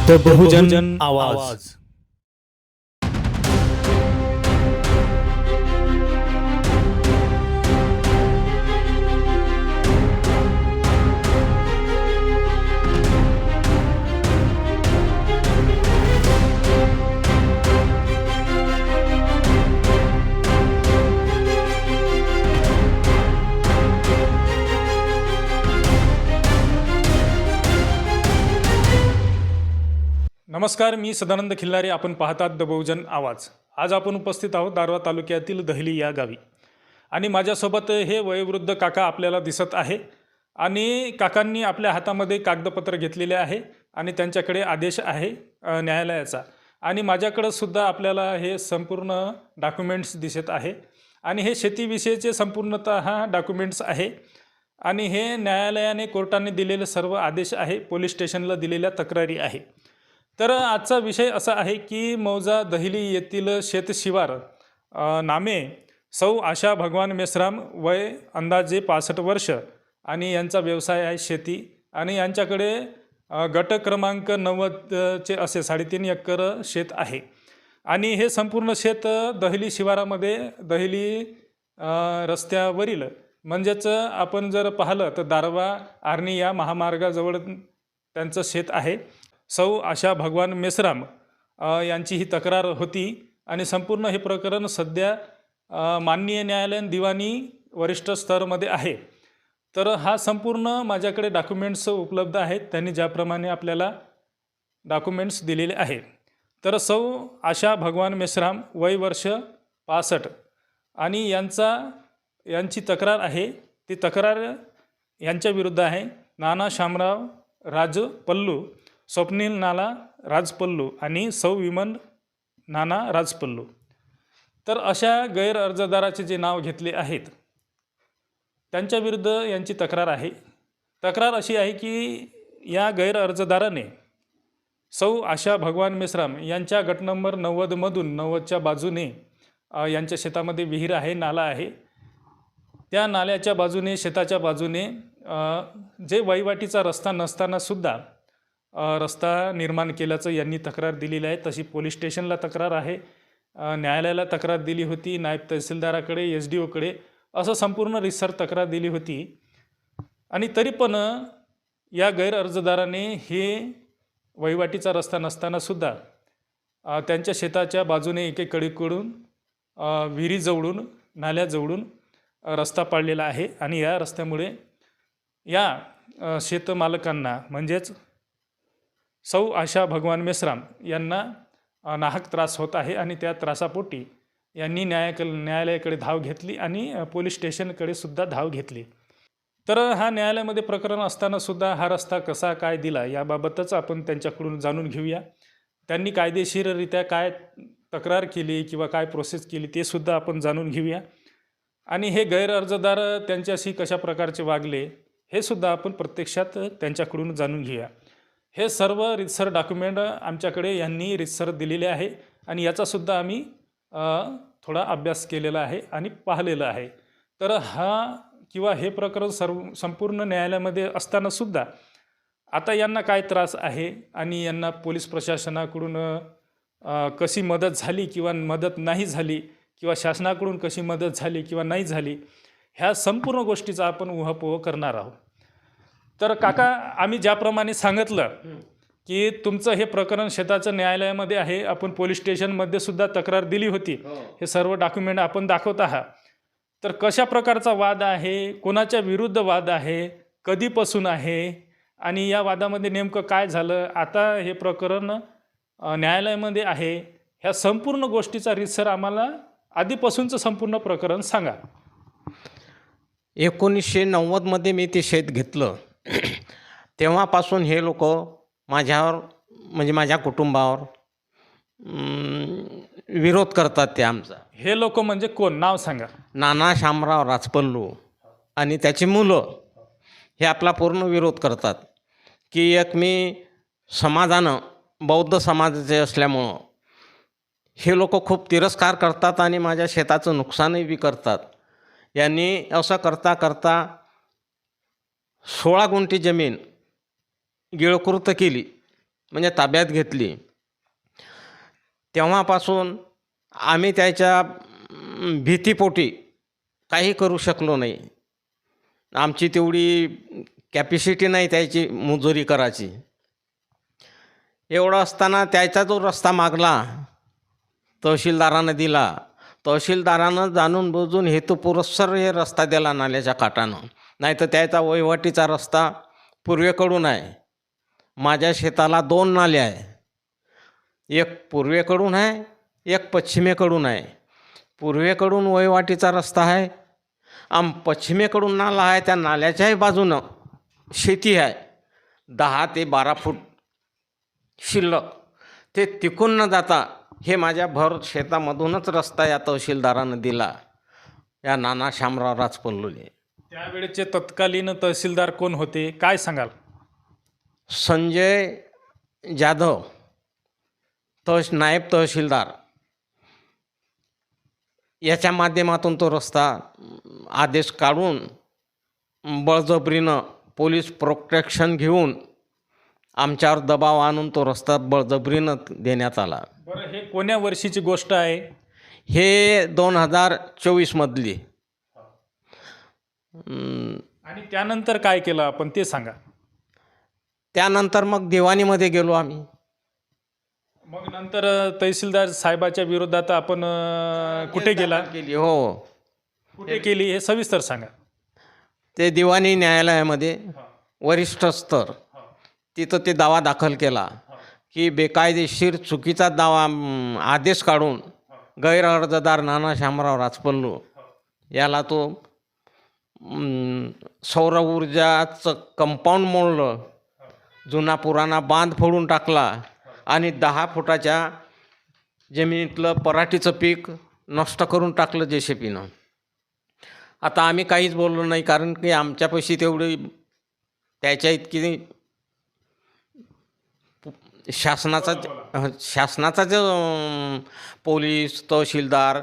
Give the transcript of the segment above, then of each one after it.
The बहुजन आवाज। नमस्कार, मी सदानंद खिल्लारे. आपण पाहतात द बहुजन आवाज. आज आपण उपस्थित आहोत दारव्हा तालुक्यातील दहली या गावी आणि माझ्यासोबत हे वयोवृद्ध काका आपल्याला दिसत आहे आणि काकांनी आपल्या हातामध्ये कागदपत्र घेतलेले आहे आणि त्यांच्याकडे आदेश आहे न्यायालयाचा आणि माझ्याकडं सुद्धा आपल्याला हे संपूर्ण डॉक्युमेंट्स दिसत आहे आणि हे शेतीविषयीचे संपूर्णतः डॉक्युमेंट्स आहे आणि हे न्यायालयाने कोर्टाने दिलेले सर्व आदेश आहे, पोलीस स्टेशनला दिलेल्या तक्रारी आहे. तर आजचा विषय असा आहे की मौजा दहिली येथील शेतशिवार नामे सौ आशा भगवान मेश्राम, वय अंदाजे 65 वर्ष आणि यांचा व्यवसाय आहे शेती आणि यांच्याकडे गट क्रमांक 90चे असे 3.5 एकर शेत आहे आणि हे संपूर्ण शेत दहिली शिवारामध्ये दहिली रस्त्यावरील म्हणजेच आपण जर पाहिलं तर दारव्हा आर्णी या महामार्गाजवळ त्यांचं शेत आहे. सौ आशा भगवान मेश्राम यांची ही तक्रार होती आणि संपूर्ण हे प्रकरण सध्या माननीय न्यायालयीन दिवाणी वरिष्ठ स्तरामध्ये आहे. तर हा संपूर्ण माझ्याकडे डॉक्युमेंट्स उपलब्ध आहेत, त्यांनी ज्याप्रमाणे आपल्याला डॉक्युमेंट्स दिलेले आहे. तर सौ आशा भगवान मेश्राम, वय वर्ष 65 आणि यांची तक्रार आहे. ती तक्रार यांच्या विरुद्ध आहे. नाना शामराव राज पल्लू, स्वप्नील नाना राजपल्लू आणि सौ विमन नाना राजपल्लू. तर अशा गैर अर्जदाराचे जे नाव घेतले आहेत त्यांच्या विरुद्ध यांची तक्रार आहे. तक्रार अशी आहे की या गैर अर्जदाराने सौ आशा भगवान मेश्राम यांच्या गट नंबर 90मधून 90च्या बाजूने यांच्या शेतामध्ये विहीर आहे, नाला आहे. त्या नाल्याच्या बाजूने, शेताच्या बाजूने जे वहिवाटीचा रस्ता नसतानासुद्धा रस्ता निर्माण केल्याचं यांनी तक्रार दिलेली आहे. तशी पोलीस स्टेशनला तक्रार आहे, न्यायालयाला तक्रार दिली होती, नायब तहसीलदाराकडे, SDOकडे, असं संपूर्ण रितसर तक्रार दिली होती. आणि तरी पण या गैर अर्जदाराने हे वहिवाटीचा रस्ता नसतानासुद्धा त्यांच्या शेताच्या बाजूने एकेकडीकडून विहिरीजवळून, नाल्याजवळून रस्ता पाडलेला आहे आणि या रस्त्यामुळे या शेतमालकांना म्हणजेच सौ आशा भगवान मेश्राम यांना नाहक त्रास होत आहे आणि त्या त्रासापोटी यांनी न्यायालयाकडे धाव घेतली आणि पोलीस स्टेशनकडे सुद्धा धाव घेतली. तर हा न्यायालयामध्ये प्रकरण असतानासुद्धा हा रस्ता कसा काय दिला याबाबतच आपण त्यांच्याकडून जाणून घेऊया. त्यांनी कायदेशीररित्या काय तक्रार केली किंवा काय प्रोसेस केली ते सुद्धा आपण जाणून घेऊया आणि हे गैर अर्जदार त्यांच्याशी कशा प्रकारचे वागले हे सुद्धा आपण प्रत्यक्षात त्यांच्याकडून जाणून घेऊया. हे सर्व रितसर डॉक्युमेंट आमच्याकडे यांनी रितसर दिलेले आहे आणि याचासुद्धा आम्ही थोडा अभ्यास केलेला आहे आणि पाहिलेला आहे. तर हे प्रकरण संपूर्ण न्यायालयामध्ये असतानासुद्धा आता यांना काय त्रास आहे आणि यांना पोलीस प्रशासनाकडून कशी मदत झाली किंवा मदत नाही झाली किंवा शासनाकडून कशी मदत झाली किंवा नाही झाली, ह्या संपूर्ण गोष्टीचा आपण उहापोह करणार आहोत. तर काका, आम्ही ज्याप्रमाणे सांगितलं की तुमचं हे प्रकरण शेताचं न्यायालयामध्ये आहे, आपण पोलीस स्टेशनमध्ये सुद्धा तक्रार दिली होती, हे सर्व डॉक्युमेंट आपण दाखवत आहात. तर कशा प्रकारचा वाद आहे, कोणाच्या विरुद्ध वाद आहे, कधीपासून आहे आणि या वादामध्ये नेमकं काय झालं, आता हे प्रकरण न्यायालयामध्ये आहे, ह्या संपूर्ण गोष्टीचा रितसर आम्हाला आधीपासूनचं संपूर्ण प्रकरण सांगा. 1990मध्ये मी ते शेत घेतलं. तेव्हापासून हे लोक माझ्यावर म्हणजे माझ्या कुटुंबावर विरोध करतात. ते आमचा हे लोक म्हणजे कोण, नाव सांगा. नाना शामराव राजपल्लू आणि त्याची मुलं हे आपला पूर्ण विरोध करतात की एक मी समाजानं बौद्ध समाजाचे असल्यामुळं हे लोक खूप तिरस्कार करतात आणि माझ्या शेताचं नुकसानही बी करतात. यांनी असं करता करता 16 गुंठी जमीन गिळकृत केली म्हणजे ताब्यात घेतली, तेव्हापासून आम्ही त्याच्या भीतीपोटी काही करू शकलो नाही. आमची तेवढी कॅपॅसिटी नाही त्याची मुजोरी करायची. एवढं असताना त्याचा जो रस्ता मागला तहसीलदारानं दिला. तहसीलदारानं जाणून बुजून हेतुपुरस्सर हे रस्ता दिला नाल्याच्या काठानं. नाही तर त्याचा वहिवाटीचा रस्ता पूर्वेकडून आहे. माझ्या शेताला 2 नाले आहे. एक पूर्वेकडून आहे, एक पश्चिमेकडून आहे. पूर्वेकडून वहिवाटीचा रस्ता आहे आणि पश्चिमेकडून नाला आहे. त्या नाल्याच्याही बाजूनं शेती आहे 10 ते 12 फूट शिल्लक. ते तिकून न जाता हे माझ्या भर शेतामधूनच रस्ता या तहसीलदारानं दिला, या नाना शामराव राजपल्लूले. त्यावेळेचे तत्कालीन तहसीलदार कोण होते, काय सांगाल? संजय जाधव, नायब तहसीलदार. याच्या माध्यमातून तो रस्ता आदेश काढून बळजबरीनं पोलीस प्रोटेक्शन घेऊन आमच्यावर दबाव आणून तो रस्ता बळजबरीनं देण्यात आला. बरं, हे कोण्या वर्षीची गोष्ट आहे? हे 2024मधली. आणि त्यानंतर काय केलं आपण ते सांगा. त्यानंतर मग दिवाणीमध्ये गेलो आम्ही. मग नंतर तहसीलदार साहेबाच्या विरोधात आपण कुठे गेला, केली हो, कुठे केली हे सविस्तर सांगा. ते दिवाणी न्यायालयामध्ये वरिष्ठ स्तर, तिथं ते दावा दाखल केला की बेकायदेशीर चुकीचा दावा आदेश काढून गैर अर्जदार नाना शामराव राजपल्लू याला तो सौर ऊर्जाचं कंपाऊंड मोडलं, जुना पुराणा बांध फोडून टाकला आणि 10 फुटाच्या जमिनीतलं पराठीचं पीक नष्ट करून टाकलं JCPनं. आता आम्ही काहीच बोललो नाही, कारण की आमच्यापाशी तेवढी त्याच्या इतकी शासनाचा जो पोलीस, तहसीलदार,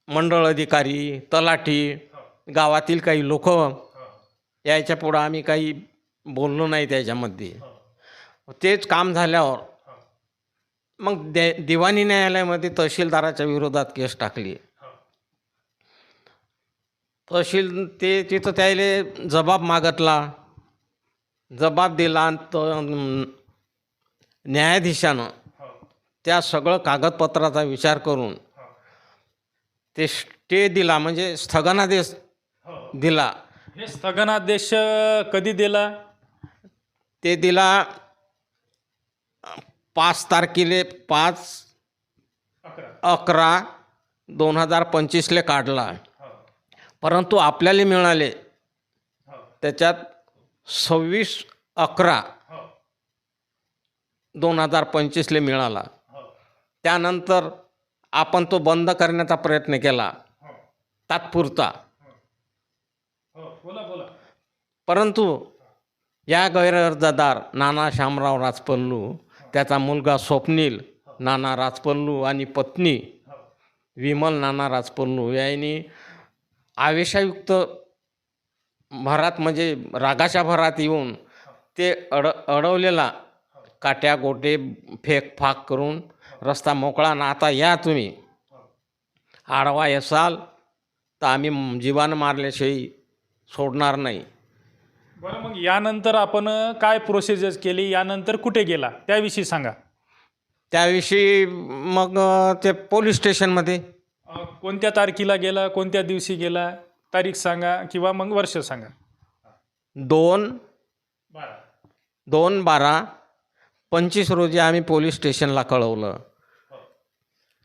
मंडळ अधिकारी, तलाठी, गावातील काही लोक याच्या पुढं आम्ही काही बोललो नाही त्याच्यामध्ये. तेच काम झाल्यावर मग दिवाणी न्यायालयामध्ये तहसीलदाराच्या विरोधात केस टाकली. तिथं त्याला जबाब मागितला, जबाब दिला. न्यायाधीशानं त्या सगळं कागदपत्राचा विचार करून ते स्टे दिला, म्हणजे स्थगनादेश दिला. हे स्थगनादेश कधी दिला? ते दिला 5 तारखेला 5/11/2025 काढला. परंतु आपल्याला मिळाले त्याच्यात 26/11/2025 मिळाला. त्यानंतर आपण तो बंद करण्याचा प्रयत्न केला तात्पुरता. परंतु या गैरअर्जदार नाना शामराव राजपल्लू, त्याचा मुलगा स्वप्नील नाना राजपल्लू आणि पत्नी विमल नाना राजपल्लू यांनी आवेशायुक्त भरात, म्हणजे रागाच्या भरात येऊन ते अडवलेला काट्या गोटे फेकफाक करून रस्ता मोकळा ना, आता या तुम्ही आडवा येसाल तर आम्ही जीवानं मारल्याशिवाय सोडणार नाही. बरं, मग यानंतर आपण काय प्रोसिजर केली, यानंतर कुठे गेला त्याविषयी सांगा. त्याविषयी मग ते पोलीस स्टेशनमध्ये. कोणत्या तारखेला गेला, कोणत्या दिवशी गेला, तारीख सांगा किंवा मग वर्ष सांगा. 2/12/25 रोजी आम्ही पोलीस स्टेशनला कळवलं.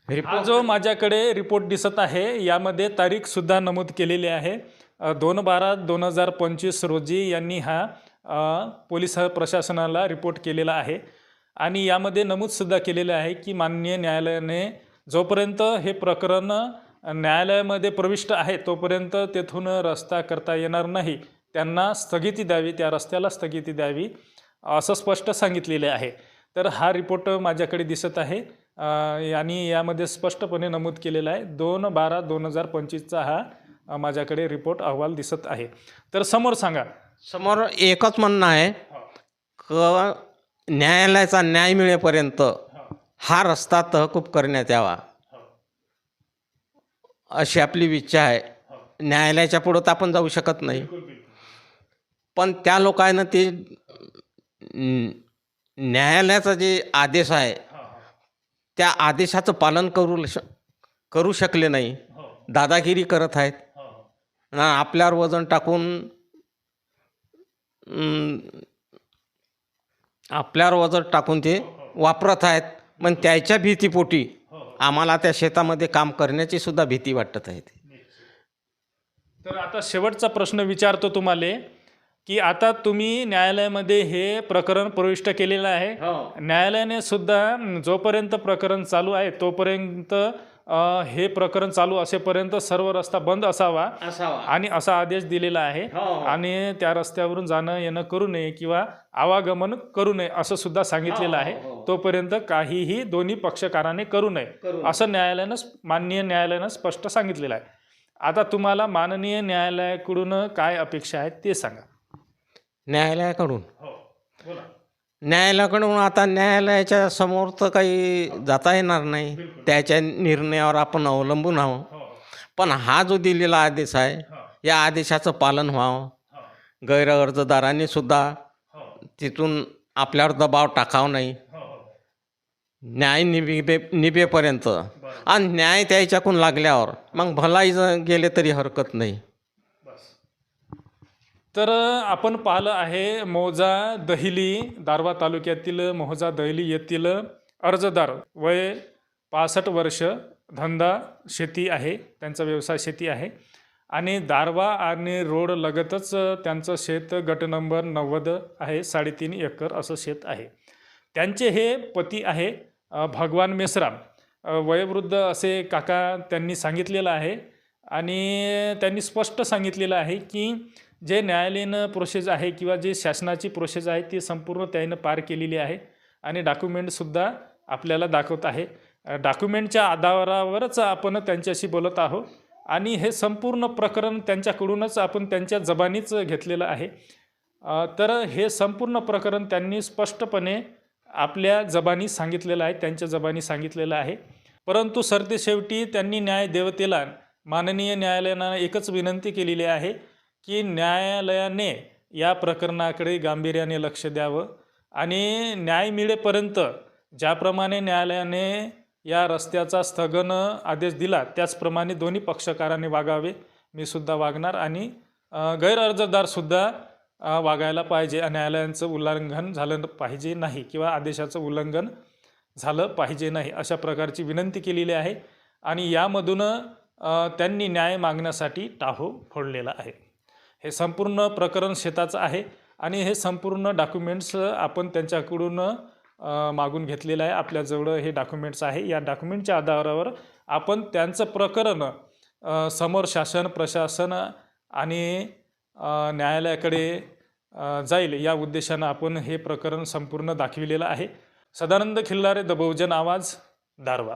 हा जो माझ्याकडे रिपोर्ट दिसत आहे यामध्ये तारीखसुद्धा नमूद केलेली आहे. 2/12/2025 रोजी यांनी हा पोलीस प्रशासनाला रिपोर्ट केलेला आहे. आणि यामध्ये नमूदसुद्धा केलेलं आहे की माननीय न्यायालयाने जोपर्यंत हे प्रकरण न्यायालयामध्ये प्रविष्ट आहे तोपर्यंत तेथून रस्ता करता येणार नाही, त्यांना स्थगिती द्यावी, त्या रस्त्याला स्थगिती द्यावी असं स्पष्ट सांगितलेले आहे. तर हा रिपोर्ट माझ्याकडे दिसत आहे आणि यामध्ये स्पष्टपणे नमूद केलेला आहे. 2/12/2025 हा माझ्याकडे रिपोर्ट अहवाल दिसत आहे. तर समोर सांगा. समोर एकच म्हणणं आहे न्यायालयाचा न्याय मिळेपर्यंत हा रस्ता तहकूब करण्यात यावा अशी आपली इच्छा आहे. न्यायालयाच्या पुढं तर आपण जाऊ शकत नाही, पण त्या लोकांना ते न्यायालयाचा जे आदेश आहे त्या आदेशाचं पालन करू शकले नाही, दादागिरी करत आहेत, आपल्यावर वजन टाकून ते वापरत आहेत. पण त्याच्या भीतीपोटी आम्हाला त्या शेतामध्ये काम करण्याची सुद्धा भीती वाटत आहे. तर आता शेवटचा प्रश्न विचारतो तुम्हाला की आता तुम्ही न्यायालयामध्ये हे प्रकरण प्रविष्ट केलेलं आहे. न्यायालयाने सुद्धा जोपर्यंत प्रकरण चालू आहे तोपर्यंत हे प्रकरण चालू असेपर्यंत सर्व रस्ता बंद असावा आणि असा आदेश दिलेला आहे. आणि त्या रस्त्यावरून जाणं येणं करू नये किंवा आवागमन करू नये असं सुद्धा सांगितलेलं आहे. तोपर्यंत काहीही दोन्ही पक्षकाराने करू नये असं माननीय न्यायालयानं स्पष्ट सांगितलेलं आहे. आता तुम्हाला माननीय न्यायालयाकडून काय अपेक्षा आहेत ते सांगा. न्यायालयाकडून आता न्यायालयाच्या समोर तर काही जाता येणार नाही, त्याच्या निर्णयावर आपण अवलंबून आहोत. पण हा जो दिलेला आदेश आहे या आदेशाचं पालन व्हावं. गैरअर्जदारांनी सुद्धा तिथून आपल्यावर दबाव टाकावा नाही. न्याय निभेपर्यंत आणि न्याय त्याच्याकडून लागल्यावर मग भलाई गेले तरी हरकत नाही. तर आपण पाहिलं आहे मौजा दहिली, दारवा तालुक्यातील मौजा दहिली येथील अर्जदार, वय 65 वर्ष, धंदा शेती आहे, त्यांचा व्यवसाय शेती आहे आणि दारवा आणि रोड लगतच त्यांचं शेत गट नंबर 90 आहे, 3.5 एकर असं शेत आहे. त्यांचे हे पती आहे भगवान मेश्राम, वयोवृद्ध असे काका त्यांनी सांगितलेलं आहे. आणि त्यांनी स्पष्ट सांगितलेलं आहे की जे न्यायालयीन प्रोसेस आहे किंवा जे शासनाची प्रोसेस आहे ती संपूर्ण त्यानं पार केलेली आहे आणि डॉक्युमेंटसुद्धा आपल्याला दाखवत आहे. डॉक्युमेंटच्या आधारावरच आपण त्यांच्याशी बोलत आहोत आणि हे संपूर्ण प्रकरण त्यांच्याकडूनच आपण त्यांच्या जबानीच घेतलेलं आहे. तर हे संपूर्ण प्रकरण त्यांनी स्पष्टपणे आपल्या जबानी सांगितलेलं आहे, त्यांच्या जबानी सांगितलेलं आहे. परंतु सरतेशेवटी त्यांनी न्यायदेवतेला, माननीय न्यायालयानं एकच विनंती केलेली आहे की न्यायालयाने या प्रकरणाकडे गांभीर्याने लक्ष द्यावं आणि न्याय मिळेपर्यंत ज्याप्रमाणे न्यायालयाने या रस्त्याचा स्थगन आदेश दिला त्याचप्रमाणे दोन्ही पक्षकारांनी वागावे. मी सुद्धा वागणार आणि गैरअर्जदारसुद्धा वागायला पाहिजे. न्यायालयांचं उल्लंघन झालं पाहिजे नाही किंवा आदेशाचं उल्लंघन झालं पाहिजे नाही अशा प्रकारची विनंती केलेली आहे. आणि यामधून त्यांनी न्याय मागण्यासाठी टाहो फोडलेला आहे. हे संपूर्ण प्रकरण शेताचं आहे आणि हे संपूर्ण डॉक्युमेंट्स आपण त्यांच्याकडून मागून घेतलेलं आहे. आपल्याजवळ हे डॉक्युमेंट्स आहे. या डॉक्युमेंटच्या आधारावर आपण त्यांचं प्रकरण समोर शासन, प्रशासन आणि न्यायालयाकडे जाईल या उद्देशानं आपण हे प्रकरण संपूर्ण दाखविलेलं आहे. सदानंद खिल्लारे, द बहुजन आवाज, दारवा.